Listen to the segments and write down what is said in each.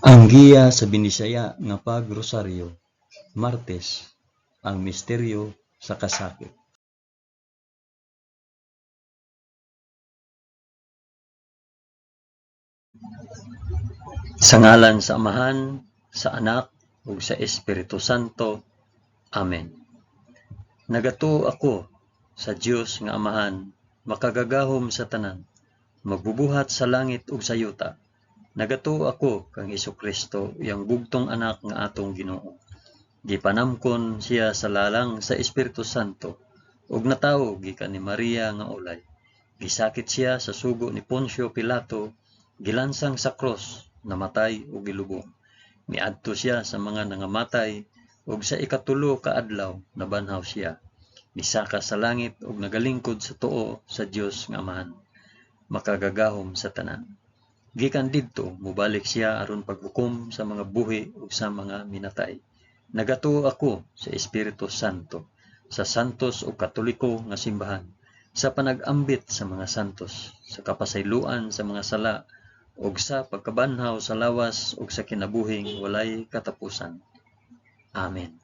Ang giya sa Binisaya nga pag-rosaryo, Martes, ang misteryo sa kasakit. Sa ngalan sa Amahan, sa Anak, ug sa Espiritu Santo. Amen. Nagatuo ako sa Dios nga Amahan, makagagahom sa tanan, magbubuhat sa langit ug sa yuta. Nagatuo ako kang Hesukristo, iyang bugtong anak nga atong Ginoo. Gipanamkon siya sa lalang sa Espiritu Santo, ug natawo gikan ni Maria nga ulay. Gisakit siya sa sugo ni Poncio Pilato, gilansang sa cross, namatay ug gilubong. Miadto siya sa mga nangamatay, ug sa ikatulo ka adlaw nabanhaw siya. Misaka sa langit ug nagalingkod sa tuo sa Dios nga Amahan, makagagahom sa tanan. Gikan didto mobalik siya aron paghukom sa mga buhi ug sa mga minatay. Nagatuo ako sa Espiritu Santo, sa santos ug katoliko nga simbahan, sa panag-ambit sa mga santos, sa kapasayloan sa mga sala, ug sa pagkabanhaw sa lawas ug sa kinabuhing walay katapusan. Amen.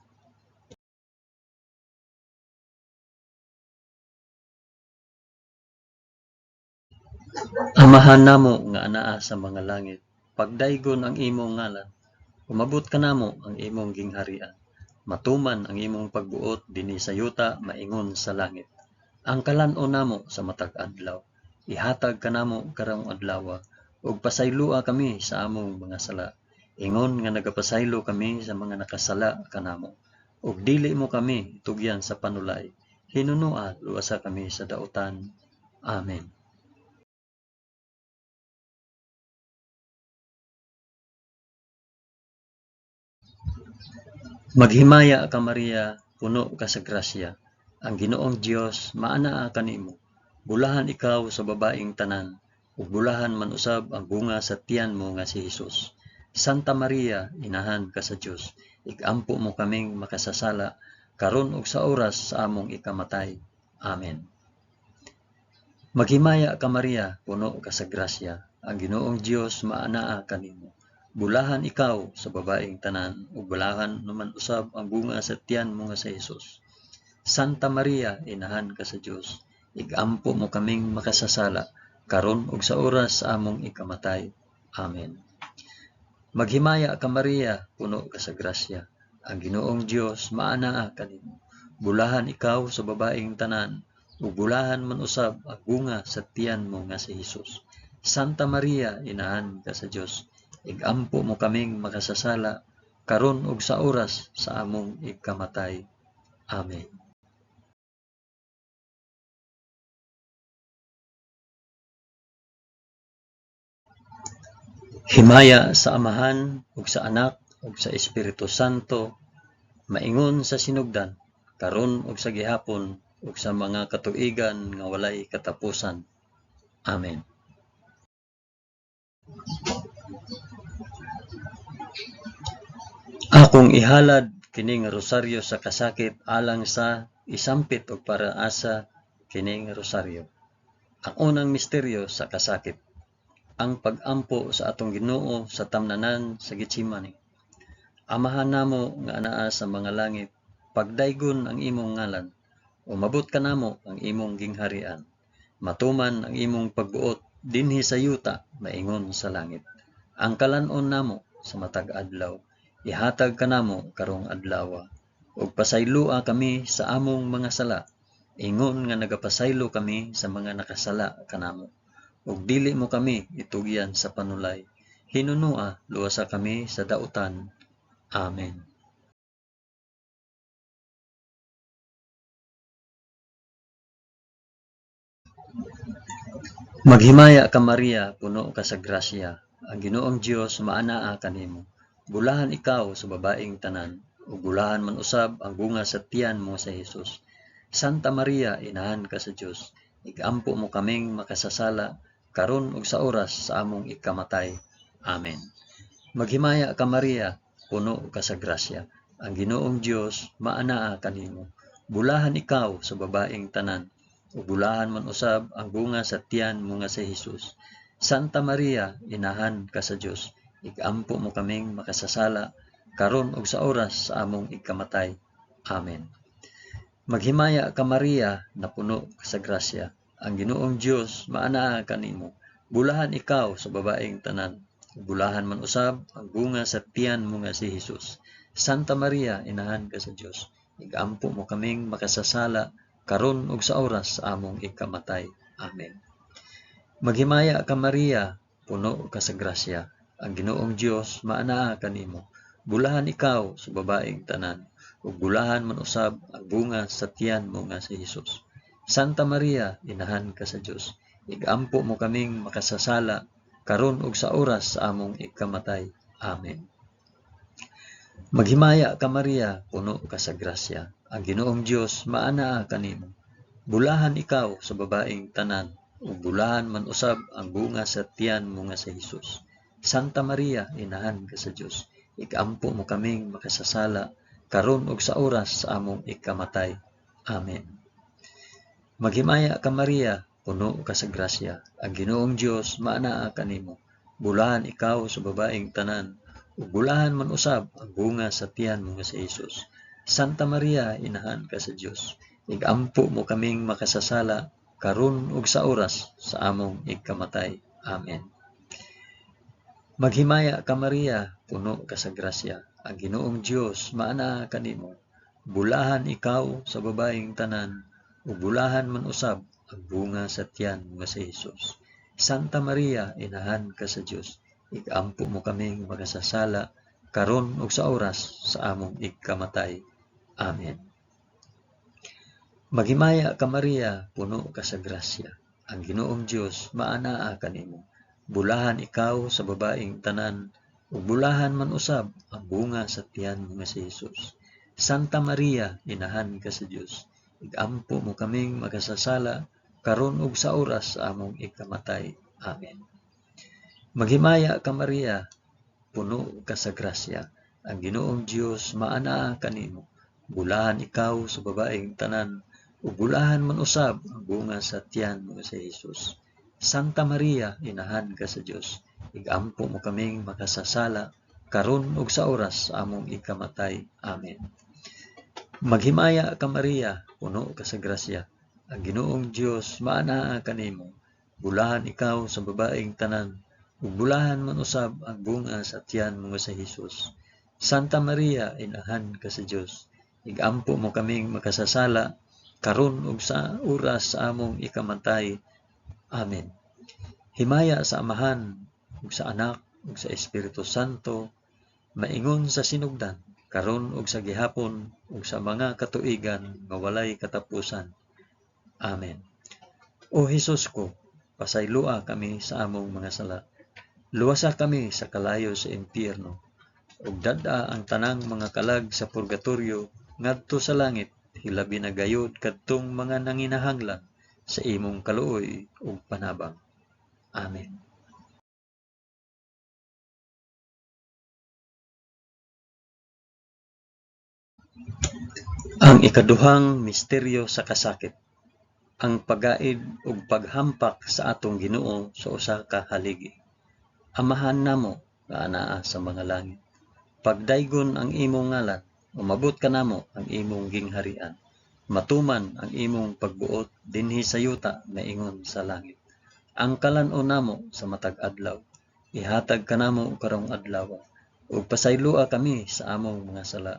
Amahan namo nga anaa sa mga langit, pagdaygon ang imong ngalan, umabot ka namo ang imong gingharian. Matuman ang imong pagbuot dinhi sa yuta maingon sa langit. Ang kalan-on namo sa matag adlaw, ihatag kanamo karong adlaw, ug pasaylua kami sa among mga sala. Ingon nga nagapasaylo kami sa mga nakasala kanamo, ug dili mo kami tugyan sa panulay. Hinunua luwasa kami sa dautan. Amen. Maghimaya ka Maria, puno ka sa grasya. Ang Ginoong Dios maanaa kanimo. Bulahan ikaw sa babaeng tanan, ug bulahan man usab ang bunga sa tiyan mo nga si Hesus. Santa Maria, inahan ka sa Dios, igampo mo kaming makasasala karon ug sa oras sa among ikamatay. Amen. Maghimaya ka Maria, puno ka sa grasya. Ang Ginoong Dios maanaa kanimo. Bulahan ikaw sa babaeng tanan, ug bulahan naman usab ang bunga sa tiyan mo nga sa Hesus. Santa Maria, inahan ka sa Dios, igampo mo kaming makasasala karon ug sa oras sa among ikamatay. Amen. Maghimaya ka Maria, puno ka sa grasya. Ang Ginoong Dios maanaa kanimo. Bulahan ikaw sa babaeng tanan, ug bulahan man usab ang bunga sa tiyan mo nga si Hesus. Santa Maria, inahan ka sa Dios, igampo mo kaming makasasala karon ug sa oras sa among ikamatay. Amen. Himaya sa Amahan ug sa Anak ug sa Espiritu Santo, maingon sa sinugdan, karon ug sa gihapon ug sa mga katuigan nga walay katapusan. Amen. Akong ihalad kining rosaryo sa kasakit alang sa isampit og paraasa kining rosaryo. Ang unang misteryo sa kasakit, ang pag-ampo sa atong Ginoo sa tamnanan sa Getsemani. Amahan namo nga anaa sa mga langit, pagdaygon ang imong ngalan, umabot ka namo ang imong gingharian. Matuman ang imong pagbuot dinhi sa yuta maingon sa langit. Ang kalan-on namo sa matag adlaw, ihatag kanamo karong adlaw, ug pasaylua kami sa among mga sala. Ingon nga nagapasaylo kami sa mga nakasala kanamo, ug dili mo kami itugyan sa panulay. Hinunua luwasa kami sa dautan. Amen. Maghimaya ka Maria, puno ka sa grasya. Ang Ginoong Dios maanaa kanimo. Bulahan ikaw sa babaeng tanan, ug bulahan man usab ang bunga sa tiyan mo sa Hesus. Santa Maria, inahan ka sa Dios, igampo mo kaming makasasala karon ug sa oras sa among ikamatay. Amen. Maghimaya ka Maria, puno ka sa grasya. Ang Ginoong Dios maanaa kanimo. Bulahan ikaw sa babaeng tanan, ug bulahan man usab ang bunga sa tiyan mo nga si Hesus. Santa Maria, inahan ka sa Dios, igampo mo kaming makasasala, karon ug sa oras sa among ikamatay. Amen. Maghimaya ka Maria, na puno ka sa grasya. Ang Ginoong Dios maanaa kanimo. Bulahan ikaw sa babaeng tanan. Bulahan man usab ang bunga sa tiyan mo nga si Hesus. Santa Maria, inahan ka sa Dios. Igampo mo kaming makasasala, karon ug sa oras sa among ikamatay. Amen. Maghimaya ka Maria, puno ka sa grasya. Ang Ginoong Dios maanaa kanimo. Bulahan ikaw sa babaeng tanan, ug bulahan man usab ang bunga sa tiyan mo nga si Hesus. Santa Maria, inahan ka sa Dios. Igampo mo kaming makasasala, karon ug sa oras sa among ikamatay. Amen. Maghimaya ka Maria, puno ka sa grasya. Ang Ginoong Dios maanaa kanimo. Bulahan ikaw sa babaeng tanan, ug bulahan man usab ang bunga sa tiyan mo nga si Hesus. Santa Maria, inahan ka sa Dios. Igampo mo kaming makasasala, karon ug sa oras sa among ikamatay. Amen. Maghimaya ka Maria, puno ka sa grasya. Ang Ginoong Dios maanaa kanimo. Bulahan ikaw sa babaeng tanan, ug bulahan man usab ang bunga sa tiyan mo nga si Hesus. Santa Maria, inahan ka sa Dios. Igampo mo kaming makasasala, karon ug sa oras sa among ikamatay. Amen. Maghimaya ka Maria, puno ka sa grasya. Ang Ginoong Dios maanaa kanimo. Bulahan ikaw sa babaeng tanan, ug bulahan man usab ang bunga sa tiyan nga si Hesus. Santa Maria, inahan ka sa Dios. Igampo mo kaming makasasala, karon ug sa oras sa among ikamatay. Amen. Maghimaya ka Maria, puno ka sa grasya. Ang Ginoong Dios maanaa kanimo. Bulahan ikaw sa babaeng tanan, ug bulahan man usab ang bunga sa tiyan mo nga si Hesus. Santa Maria, inahan ka sa Dios. Igampo mo kaming makasasala, karon ug sa oras sa among ikamatay. Amen. Maghimaya ka Maria, puno ka sa grasya. Ang Ginoong Dios maanaa kanimo. Bulahan ikaw sa babaeng tanan, ug bulahan man usab ang bunga sa tiyan mo nga si Hesus. Santa Maria, inahan ka sa Dios. Igampo mo kaming makasasala, karon ug sa oras sa among ikamatay. Amen. Maghimaya ka Maria, puno ka sa grasya. Ang Ginoong Dios maanaa kanimo. Bulahan ikaw sa babaeng tanan, ug bulahan man usab ang bunga sa tiyan mo nga si Hesus. Santa Maria, inahan ka sa Dios. Igampo mo kaming makasasala, karon ug sa oras sa among ikamatay. Amen. Himaya sa Amahan, ug sa Anak, ug sa Espiritu Santo, maingon sa sinugdan, karon ug sa gihapon, ug sa mga katuigan nga walay katapusan. Amen. O Hesus ko, pasaylua kami sa among mga sala. Luwasa kami sa kalayo sa impyerno, ug dad-a ang tanang mga kalag sa purgatorio ngadto sa langit, hilabi na gayud kadtong mga nanginahanglan sa imong kaluoy ug panabang. Amen. Ang ikaduhang misteryo sa kasakit, ang pagaid ug paghampak sa atong Ginoo sa usa ka haligi. Amahan namo nga anaa sa mga langit, pagdaygon ang imong ngalan, umabot kanamo ang imong gingharian. Matuman ang imong pagbuot dinhi sa yuta na ingon sa langit. Ang kalan-on namo sa matag adlaw, ihatag kanamo karong adlaw, ug pasaylua kami sa among mga sala.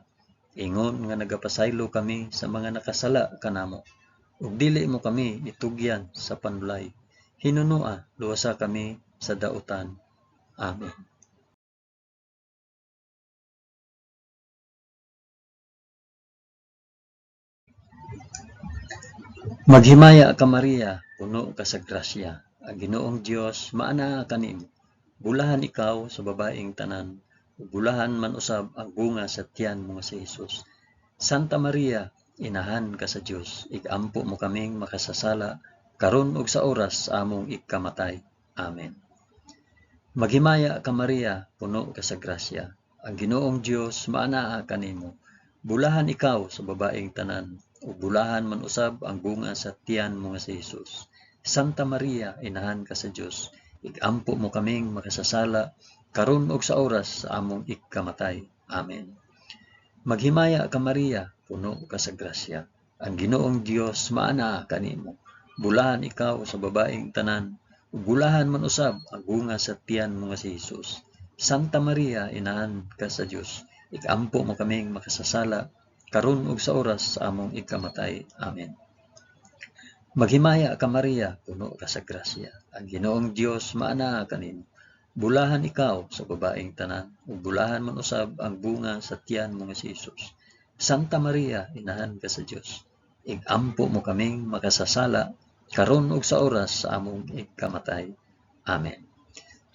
Ingon nga nagapasaylo kami sa mga nakasala kanamo, ug dili mo kami itugyan sa panulay. Hinunua, luwasa kami sa dautan. Amen. Maghimaya ka Maria, puno ka sa grasya. Ang Ginoong Dios maanaa kanimo. Bulahan ikaw sa babaeng tanan, ug bulahan man usab ang bunga sa tiyan mo nga si Hesus. Santa Maria, inahan ka sa Dios. Igampo mo kaming makasasala, karon ug sa oras sa among ikamatay. Amen. Maghimaya ka Maria, puno ka sa grasya. Ang Ginoong Dios maanaa kanimo. Bulahan ikaw sa babaeng tanan, ug bulahan man usab ang bunga sa tiyan mo nga si Hesus. Santa Maria, inahan ka sa Dios. Igampo mo kaming makasasala, karon ug sa oras sa among ikamatay. Amen. Maghimaya ka Maria, puno ka sa grasya. Ang Ginoong Dios maana kanimo. Bulahan ikaw sa babaeng tanan, ug bulahan man usab ang bunga sa tiyan mo nga si Hesus. Santa Maria, inahan ka sa Dios, ikampo mo kaming makasasala, karon ug sa oras sa among ikamatay. Amen. Maghimaya ka Maria, puno ka sa grasya. Ang Ginoong Dios maana kanimo. Bulahan ikaw sa babaeng tanan, ug bulahan man usab ang bunga sa tiyan mo nga si Hesus. Santa Maria, inahan ka sa Dios, igampo mo kaming makasasala, karon ug sa oras sa among ikamatay. Amen.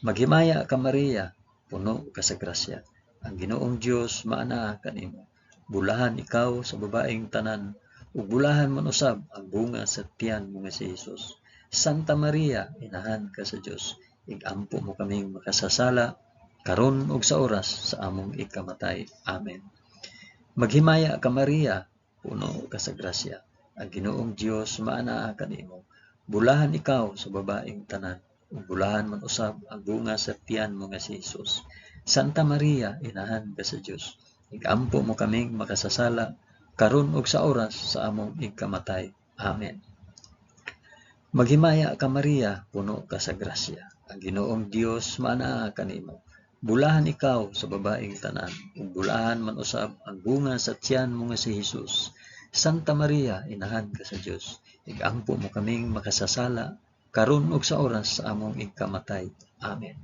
Maghimaya ka Maria, puno ka sa grasya. Ang Ginoong Dios maana kanimo. Bulahan ikaw sa babaeng tanan, ug bulahan man usab ang bunga sa tiyan mo nga si Hesus. Santa Maria, inahan ka sa Dios, igampo mo kaming makasasala, karon ug sa oras sa among ikamatay. Amen. Maghimaya ka Maria, puno ka sa grasya. Ang Ginoong Dios maana kanimo. Bulahan ikaw sa babaeng tanan, ug bulahan man usab ang bunga sa tiyan mo nga si Hesus. Santa Maria, inahan ka sa Dios, igampo mo kaming makasasala, karon ug sa oras sa among ikamatay. Amen. Maghimaya ka Maria, puno ka sa grasya. Ang Ginoong Dios maana kanimo. Bulahan ikaw sa babaeng tanan, ug bulahan man usab ang bunga sa tiyan mo nga si Hesus. Santa Maria, inahan ka sa Dios, igampo mo kaming makasasala, karon ug sa oras sa among ikamatay. Amen.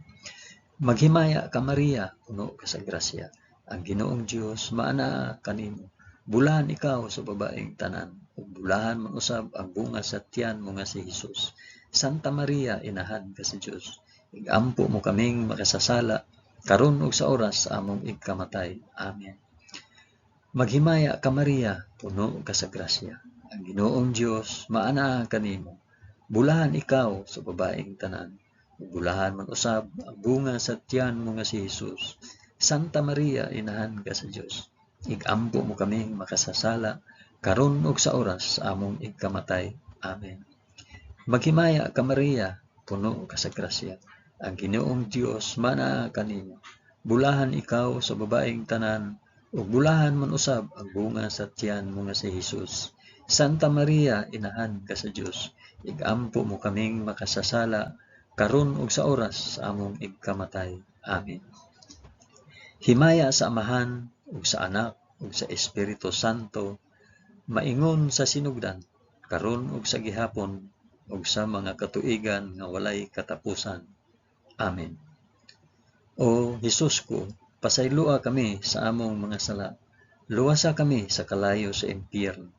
Maghimaya ka Maria, puno ka sa grasya. Ang Ginoong Dios maana kanimo. Bulahan ikaw sa babaeng tanan, ug bulahan man usab ang bunga sa tiyan mo nga si Hesus. Santa Maria, inahan ka sa Dios, igampo mo kaming makasasala, karon ug sa oras sa among ikamatay. Amen. Maghimaya ka Maria, puno ka sa grasya. Ang Ginoong Dios maana kanimo. Bulahan ikaw sa babaeng tanan, ug bulahan man usab ang bunga sa tiyan mo nga si Hesus. Santa Maria, inahan ka sa Dios, igampo mo kaming makasasala, karon ug sa oras sa among ikamatay. Amen. Maghimaya ka Maria, puno ka sa grasya. Ang Ginoong Dios maana kanimo. Bulahan ikaw sa babaeng tanan, ug bulahan man usab ang bunga sa tiyan mo nga si Hesus. Santa Maria, inahan ka sa Dios, igampo mo kaming makasasala, karon ug sa oras sa among ikamatay. Amen. Himaya sa Amahan ug sa Anak ug sa Espiritu Santo, maingon sa sinugdan, karon ug sa gihapon ug sa mga katuigan nga walay katapusan. Amen. O Hesus ko, pasaylua kami sa among mga sala. Luwasa kami sa kalayo sa impyerno.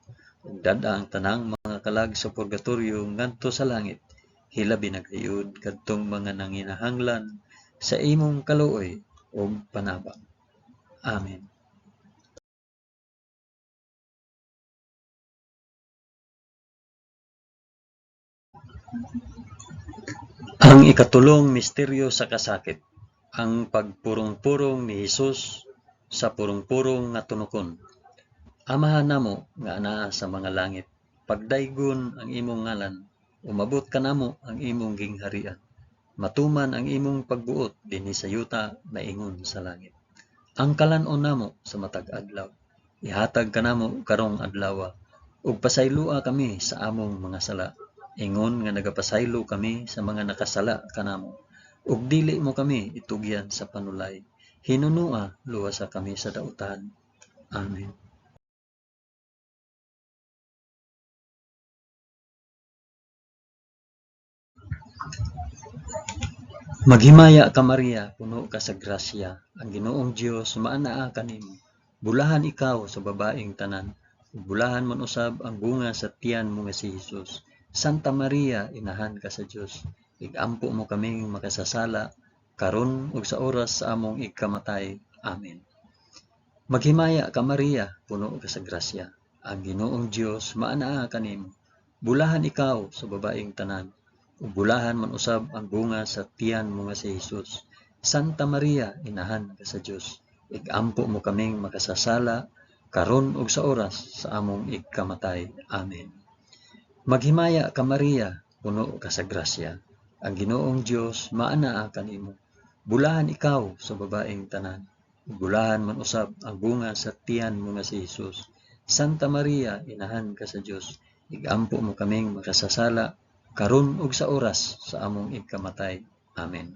Ug dada ang tanang mga kalag sa purgatorio ngadto sa langit. Hilabi na gayud kadtong mga nanginahanglan sa imong kaluoy ug panabang. Amen. Ang ikatulong misteryo sa kasakit, ang pagpurong-purong ni Hesus sa purong-purong nga tunokon. Amahan namo nga anaa sa mga langit, pagdaygon ang imong ngalan, umabot kanamo ang imong gingharian. Matuman ang imong pagbuot dinhi sa yuta maingon sa langit. Ang kalan-on namo sa matag adlaw, ihatag kanamo karong adlaw, ug pasaylua kami sa among mga sala. Ingon nga nagapasaylo kami sa mga nakasala kanamo, ug dili mo kami itugyan sa panulay. Hinunua luwasa kami sa dautan. Amen. Maghimaya ka Maria, puno ka sa grasya. Ang Ginoong Dios maanaa kanimo. Bulahan ikaw sa babaeng tanan, ug bulahan man usab ang bunga sa tiyan mo nga si Hesus. Santa Maria, inahan ka sa Dios, igampo mo kaming makasasala, karon ug sa oras sa among ikamatay. Amen. Maghimaya ka Maria, puno ka sa grasya. Ang Ginoong Dios maanaa kanimo. Bulahan ikaw sa babaeng tanan, ug bulahan man usab ang bunga sa tiyan mo nga si Hesus. Santa Maria, inahan ka sa Dios, igampo mo kaming makasasala, karon ug sa oras sa among ikamatay. Amen. Maghimaya ka Maria, puno ka sa grasya. Ang Ginoong Dios maanaa kanimo. Bulahan ikaw sa babaeng tanan. Bulahan man usab ang bunga sa tiyan mo nga si Jesus. Santa Maria, inahan ka sa Dios. Igampo mo kaming makasasala karon ug sa oras sa among igkamatay. Amen.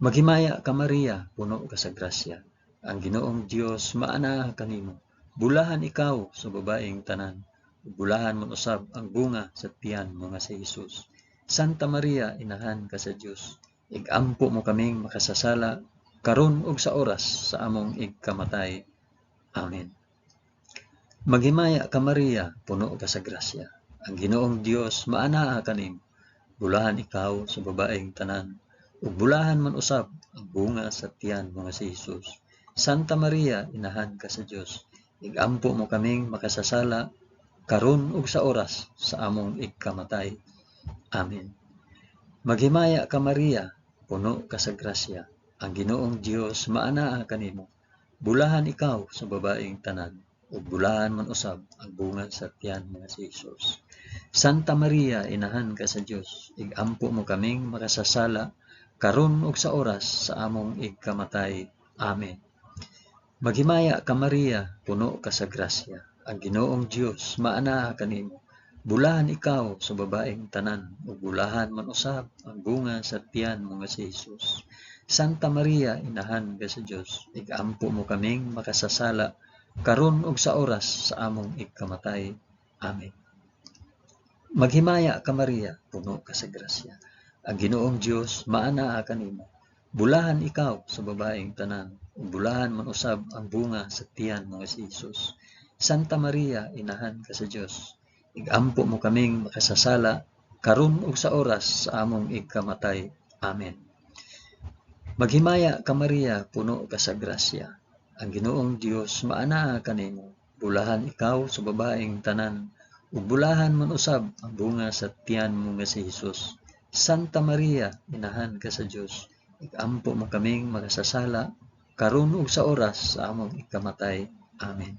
Maghimaya ka Maria, puno ka sa grasya. Ang Ginoong Dios maana kanimo. Bulahan ikaw sa babaeng tanan. Bulahan man usab ang bunga sa tiyan mo nga si Jesus. Santa Maria, inahan ka sa Dios. Igampo mo kaming makasasala karon ug sa oras sa among igkamatay. Amen. Maghimaya ka Maria, puno ka sa grasya. Ang Ginoong Dios maanaa kanimo. Bulahan ikaw sa babaeng tanan, ug bulahan man usab ang bunga sa tiyan mo nga si Jesus. Santa Maria, inahan ka sa Dios. Igampo mo kaming makasasala karon ug sa oras sa among igkamatay. Amen. Maghimaya ka Maria, puno ka sa grasya. Ang Ginoong Dios maanaa kanimo. Bulahan ikaw sa babaeng tanan, ug bulahan man usab ang bunga sa tiyan mo nga si Jesus. Santa Maria, inahan ka sa Dios. Igampo mo kaming makasasala karon ug sa oras sa among igkamatay. Amen. Maghimaya ka Maria, puno ka sa grasya. Ang Ginoong Dios maanaa kanimo. Bulahan ikaw sa babaeng tanan, ug bulahan man usab ang bunga sa tiyan mo nga si Jesus. Santa Maria, inahan ka sa Dios. Igampo mo kaming makasasala karon ug sa oras sa among igkamatay. Amen. Maghimaya ka Maria, puno ka sa grasya. Ang Ginoong Dios maanaa kanimo. Bulahan ikaw sa babaeng tanan, ug bulahan man usab ang bunga sa tiyan mo nga si Jesus. Santa Maria, inahan ka sa Dios. Igampo mo kaming makasasala karon ug sa oras sa among igkamatay. Amen. Maghimaya ka Maria, puno ka sa grasya. Ang Ginoong Dios maanaa kanimo. Bulahan ikaw sa babaeng tanan, ug bulahan man usab ang bunga sa tiyan mo nga si Jesus. Santa Maria, inahan ka sa Dios. Igampo mo kaming makasasala karon ug sa oras sa among igkamatay. Amen.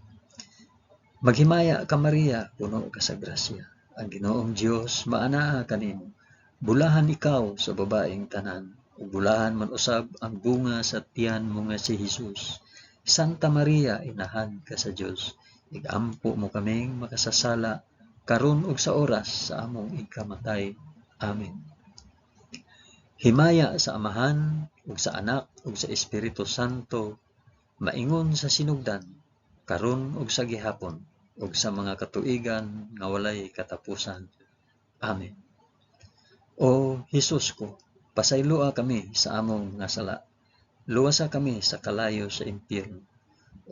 Maghimaya ka Maria, puno ka sa grasya. Ang Ginoong Dios maanaa kanimo. Bulahan ikaw sa babaeng tanan, ug bulahan man usab ang bunga sa tiyan mo nga si Jesus. Santa Maria, inahan ka sa Dios. Igampo mo kaming makasasala karon ug sa oras sa among igkamatay. Amen. Himaya sa Amahan ug sa Anak ug sa Espiritu Santo, maingon sa sinugdan, karon ug sa gihapon, ug sa mga katuigan nga walay katapusan. Amen. O Hesus ko, pasayloa kami sa among nga sala. Luwasa kami sa kalayo sa impyerno,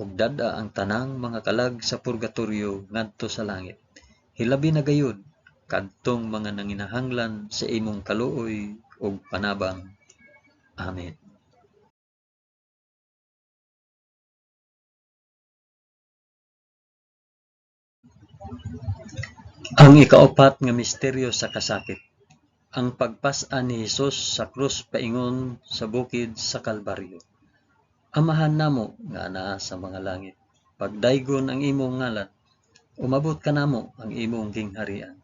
ug dada ang tanang mga kalag sa purgatorio ngadto sa langit. Hilabi na gayud kadtong mga nanginahanglan sa imong kaluoy ug panabang. Amen. Ang ikaapat nga misteryo sa kasakit, ang pagpas-an ni Hesus sa krus paingon sa bukid sa Kalbaryo. Amahan namo nga anaa sa mga langit, pagdaygon ang imong ngalan, umabot ka namo ang imong gingharian,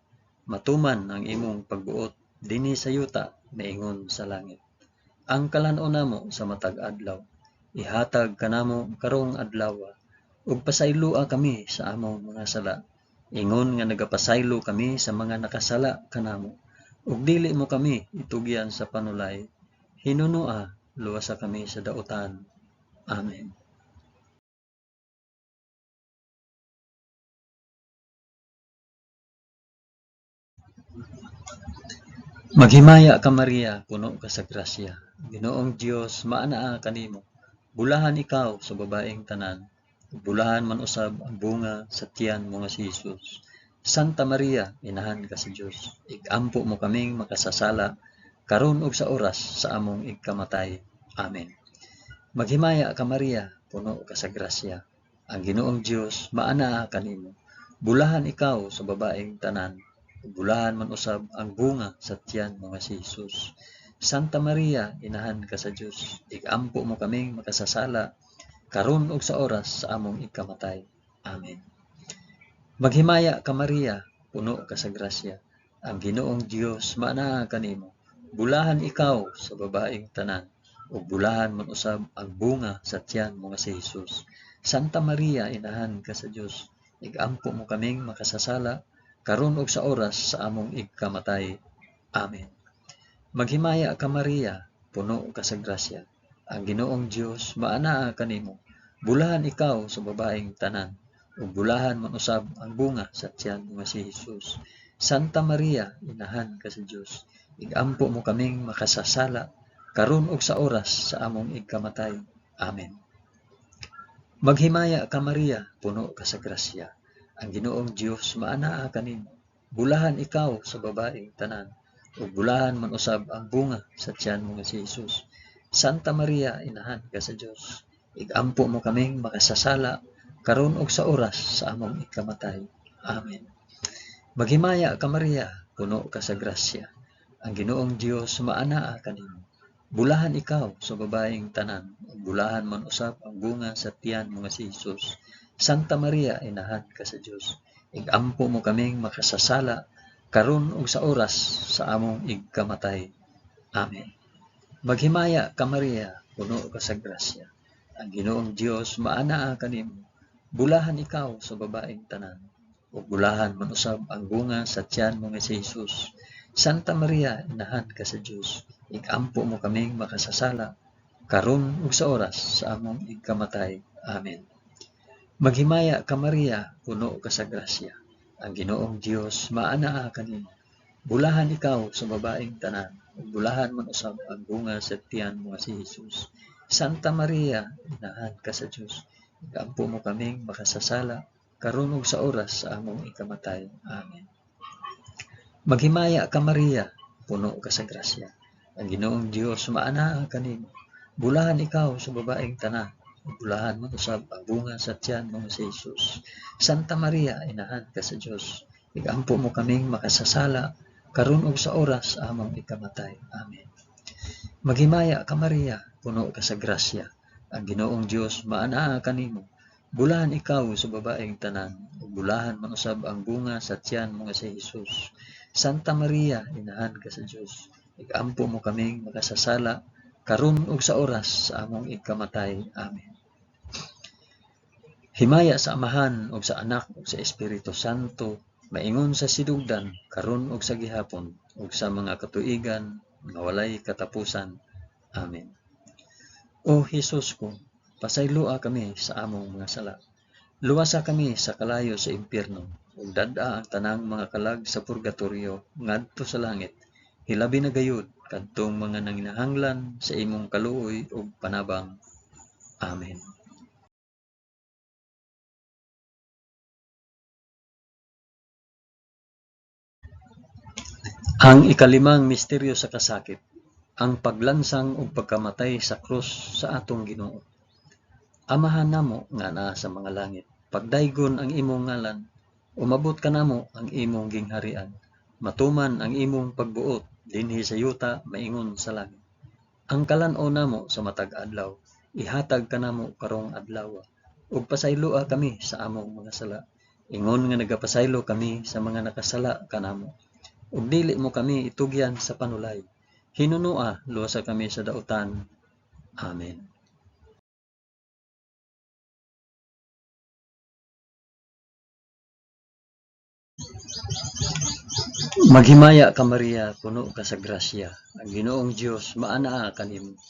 matuman ang imong pagbuot dinhi sa yuta naingon sa langit. Ang kalan-on namo sa matag adlaw, ihatag kanamo karong adlaw, ug pasaylua kami sa among mga sala, ingon nga nagapasaylo kami sa mga nakasala kanamo, ug dili mo kami itugyan sa panulay, hinunua luwasa kami sa dautan. Amen. Maghimaya ka Maria, puno ka sa grasya. Ginoong Dios maanaa kanimo. Bulahan ikaw sa babaeng tanan, bulahan man usab ang bunga sa tiyan mo nga si Jesus. Santa Maria, inahan ka sa Dios. Igampo mo kaming makasasala karon ug sa oras sa among igkamatay. Amen. Maghimaya ka Maria, puno ka sa grasya. Ang Ginoong Dios maanaa kanimo. Bulahan ikaw sa babaeng tanan, bulahan man usab ang bunga sa tiyan mo nga si Jesus. Santa Maria, inahan ka sa Dios. Igampo mo kaming makasasala karon ug sa oras sa among igkamatay. Amen. Maghimaya ka Maria, puno ka sa grasya. Ang Ginoong Dios maanaa kanimo. Bulahan ikaw sa babaeng tanan, ug bulahan man usab ang bunga sa tiyan mo nga si Hesus. Santa Maria, inahan ka sa Dios, igampo mo kaming makasasala karon ug sa oras sa among igkamatay. Amen. Maghimaya ka Maria, puno ka sa grasya. Ang Ginoong Dios maanaa kanimo. Bulahan ikaw sa babaeng tanan, ug bulahan man usab ang bunga sa tiyan mo nga si Hesus. Santa Maria, inahan ka sa Dios, igampo mo kaming makasasala karon ug sa oras sa among igkamatay. Amen. Maghimaya ka Maria, puno ka sa grasya. Ang Ginoong Dios maanaa kanimo. Bulahan ikaw sa babaeng tanan, ug bulahan man usab ang bunga sa tiyan mo nga si Hesus. Santa Maria, inahan ka sa Dios, igampo mo kaming makasasala karon ug sa oras sa among igkamatay. Amen. Maghimaya ka Maria, puno ka sa grasya. Ang Ginoong Dios maanaa kanimo. Bulahan ikaw sa babaeng tanan, ug bulahan man usab ang bunga sa tiyan mo nga si Hesus. Santa Maria, inahan ka sa Dios, igampo mo kaming makasasala karon ug sa oras sa among igkamatay. Amen. Maghimaya ka Maria, puno ka sa grasya. Ang Ginoong Dios maanaa kanimo. Bulahan ikaw sa babaeng tanan, ug bulahan man usab ang bunga sa tiyan mo nga si Hesus. Santa Maria, inahan ka sa Dios, igampo mo kaming makasasala karon ug sa oras sa among igkamatay. Amen. Maghimaya ka Maria, puno ka sa grasya. Ang Ginoong Dios maanaa kanimo. Bulahan ikaw sa babaeng tanan, ug bulahan man usab ang bunga sa tiyan mo nga si Hesus. Santa Maria, inahan ka sa Dios, igampo mo kaming makasasala karon ug sa oras sa among ikamatay. Amen. Maghimaya ka Maria, puno ka sa grasya. Ang Ginoong Dios maanaa kanimo. Bulahan ikaw sa babaeng tanan, bulahan man usab ang bunga sa tiyan mo nga si Hesus. Santa Maria, inahan ka sa Dios, igampo mo kaming makasasala karon ug sa oras sa among ikamatay. Amen. Maghimaya ka Maria, puno ka sa grasya. Ang Ginoong Dios maanaa kanimo. Bulahan ikaw sa babaeng tanan, ug bulahan man usab ang bunga sa tiyan mo nga si Hesus. Santa Maria, inahan ka sa Dios, igampo mo kaming makasasala karon ug sa oras sa among ikamatay. Amen. Himaya sa Amahan ug sa Anak ug sa Espiritu Santo, maingon sa sidugdan karon ug sa gihapon ug sa mga katuigan nga walay katapusan. Amen. O Hesus ko, pasayloa kami sa among mga sala. Luwasa kami sa kalayo sa impyerno, ug dad-a ang tanang mga kalag sa purgatorio ngadto sa langit. Hilabi na gayud kadtong mga nanginahanglan sa imong kaluoy ug panabang. Amen. Ang ikalimang misteryo sa kasakit, ang paglansang ug pagkamatay sa krus sa atong Ginoo. Amahan namo nga naa sa mga langit, pagdaygon ang imong ngalan, umabot kanamo ang imong gingharian, matuman ang imong pagbuot dinhi sa yuta maingon sa langit. Ang kalan-o namo sa matag adlaw, ihatag kanamo karong adlaw, ug pasayloa kami sa among mga sala. Ingon nga nagapasaylo kami sa mga nakasala kanamo. Ug dili mo kami itugyan sa panulay. Hinunua, luwasa kami sa dautan. Amen. Maghimaya ka Maria, puno ka sa grasya. Ang Ginoong Dios maanaa kanimo.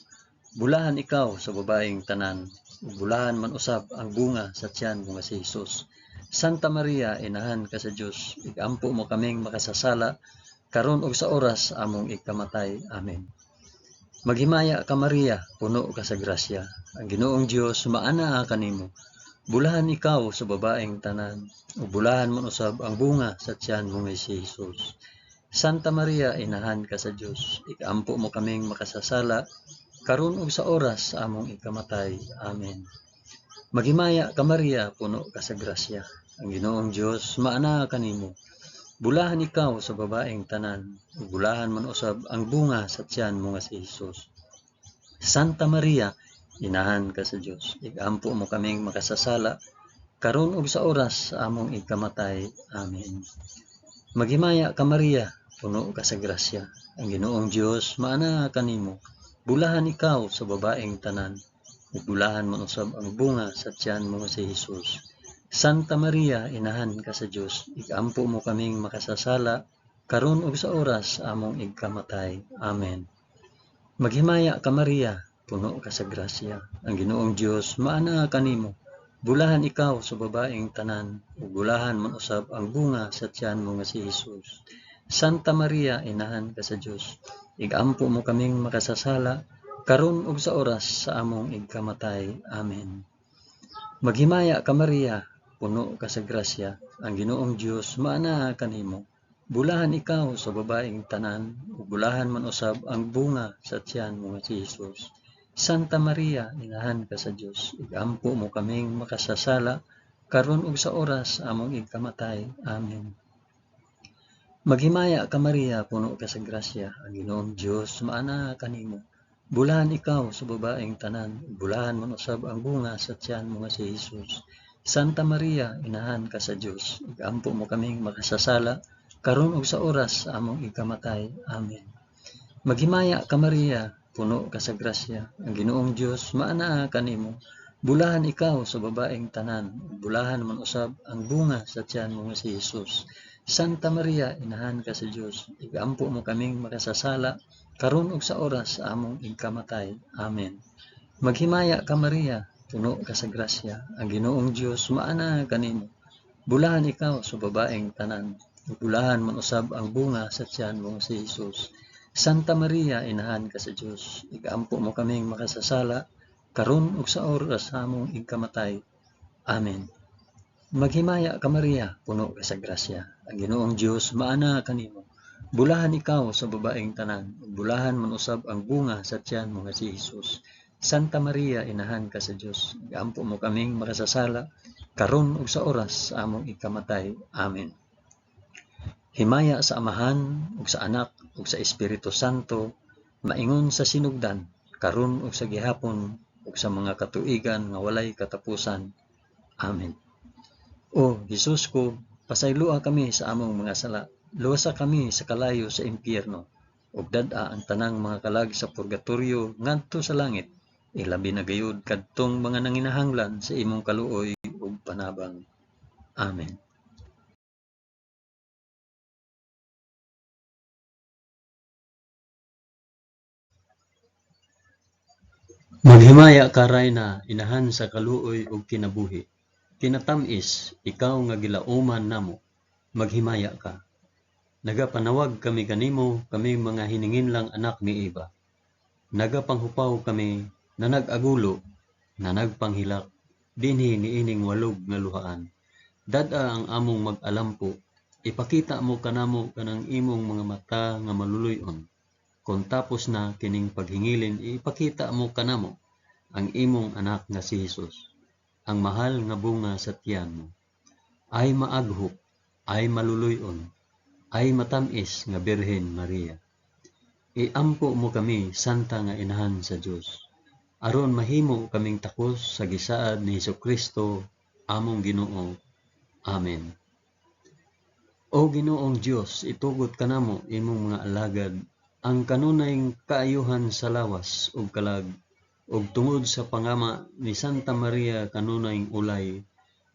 Bulahan ikaw sa babaeng tanan, ug bulahan man usab ang bunga sa tiyan mo nga si Hesus. Santa Maria, inahan ka sa Dios, igampo mo kaming makasasala karon ug sa oras among ikamatay. Amen. Maghimaya ka Maria, puno ka sa grasya. Ang Ginoong Dios maanaa kanimo. Bulahan ikaw sa babaeng tanan, ug bulahan man usab ang bunga sa tiyan mo nga si Hesus. Santa Maria, inahan ka sa Dios, igampo mo kaming makasasala karon ug sa oras sa among ikamatay. Amen. Maghimaya ka Maria, puno ka sa grasya. Ang Ginoong Dios maanaa kanimo. Bulahan ikaw sa babaeng tanan, ug bulahan man usab ang bunga sa tiyan mo nga si Hesus. Santa Maria, inahan ka sa Dios, igampo mo kaming makasasala karon ug sa oras sa among ikamatay. Amen. Maghimaya ka Maria, puno ka sa grasya. Ang Ginoong Dios maanaa kanimo. bulahan ikaw sa babaeng tanan, ug bulahan man usab ang bunga sa tiyan mo nga si Jesus. Santa Maria, inahan ka sa Dios, igampo mo kaming makasasala, karon ug sa oras among igkamatay. Amen. Maghimaya ka Maria, puno ka sa grasya, ang Ginoong Dios maana kanimo. Bulahan ikaw sa babaeng tanan, ug bulahan man usab ang bunga sa tiyan mo nga si Jesus. Santa Maria, inahan ka sa Dios, igampo mo kaming makasasala, karon ug sa oras sa among igkamatay. Amen. Maghimaya ka Maria, puno ka sa grasya, ang Ginoong Dios maana kanimo. Bulahan ikaw sa babaeng tanan, ug bulahan man usab ang bunga sa tiyan mo nga si Jesus. Santa Maria, inahan ka sa Dios, igampo mo kaming makasasala, karon ug sa oras among igkamatay. Amen. Maghimaya ka Maria, puno ka sa grasya, ang Ginoong Dios maana kanimo. Bulahan ikaw sa babaeng tanan, ug bulahan man usab ang bunga sa tiyan mo nga si Jesus. Santa Maria, inahan ka sa Dios, igampo mo kaming makasasala, karon ug sa oras sa among igkamatay. Amen. Maghimaya ka Maria, puno ka sa grasya, ang Ginoong Dios maana kanimo. Bulahan ikaw sa babaeng tanan, bulahan man usab ang bunga sa tiyan mo nga si Jesus. Santa Maria, inahan ka sa Dios, igampo mo kaming makasasala, karon ug sa oras sa among igkamatay. Amen. Maghimaya ka Maria, puno ka sa grasya, ang Ginoong Dios maana kanimo. Bulahan ikaw sa babaeng tanan, bulahan man usab ang bunga sa tiyan mo si Jesus. Santa Maria, inahan ka sa Dios, igampo mo kaming makasasala, karon ug sa oras sa among igkamatay. Amen. Maghimaya ka Maria, puno ka sa grasya, ang Ginoong Dios maana kanimo. Bulahan ikaw sa babaeng tanan, bulahan man usab ang bunga sa tiyan mo nga si Jesus. Santa Maria, inahan ka sa Dios, igampo mo kaming makasasala, karon ug sa oras sa among igkamatay. Amen. Himaya sa Amahan, ug sa Anak, ug sa Espiritu Santo, maingon sa sinugdan, karon ug sa gihapon, ug sa mga katuigan nga walay katapusan. Amen. O Jesus ko, pasayloa kami sa among mga sala, luwasa kami sa kalayo sa impyerno, ug dad-a ang tanang mga kalag sa purgatorio ngadto sa langit, ilabi na gayud kadtong mga nanginahanglan sa imong kaluoy ug panabang. Amen. Maghimaya ka Rayna, inahan sa kaluoy ug kinabuhi. Kinatamis, ikaw nga gilauman namo, maghimaya ka. Nagapanawag kami kanimo, kami mga hininginlang anak ni Eva. Nagapanghupaw kami, na nag-agulo, na nagpanghilak, dinhi niining walog nga luhaan. Dad-a ang among mag-alampo, ipakita mo kanamo kanang imong mga mata nga maluluyon. Kung tapos na kining paghingilin, ipakita mo kanamo ang imong anak nga si Jesus, ang mahal nga bunga sa tiyan mo. Ay maaghok, ay maluluyon, ay matamis nga Birhen Maria. Iampo mo kami, santa nga inahan sa Dios, aron mahimo kaming takos sa gisaad ni Hesukristo, among Ginoo. Amen. O Ginoong Dios, itugot kanamo imong mga alagad, ang kanunayng kaayuhan sa lawas ug kalag, ug tungod sa pangama ni Santa Maria kanunayng ulay,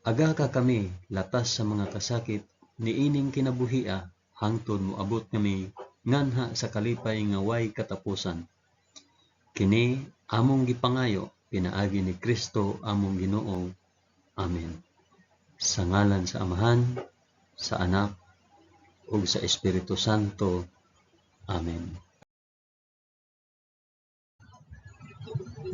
aga ka kami latas sa mga kasakit niining kinabuhia, hangtod moabot kami nganha sa kalipay nga way katapusan. Kini among gipangayo pinaagi ni Kristo among Ginoo. Amen. Sa ngalan sa Amahan, sa Anak, ug sa Espiritu Santo. Amen.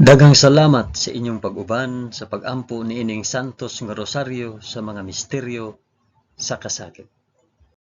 Daghang salamat sa inyong pag-uban sa pag-ampo niining santos nga rosaryo sa mga misteryo sa kasakit.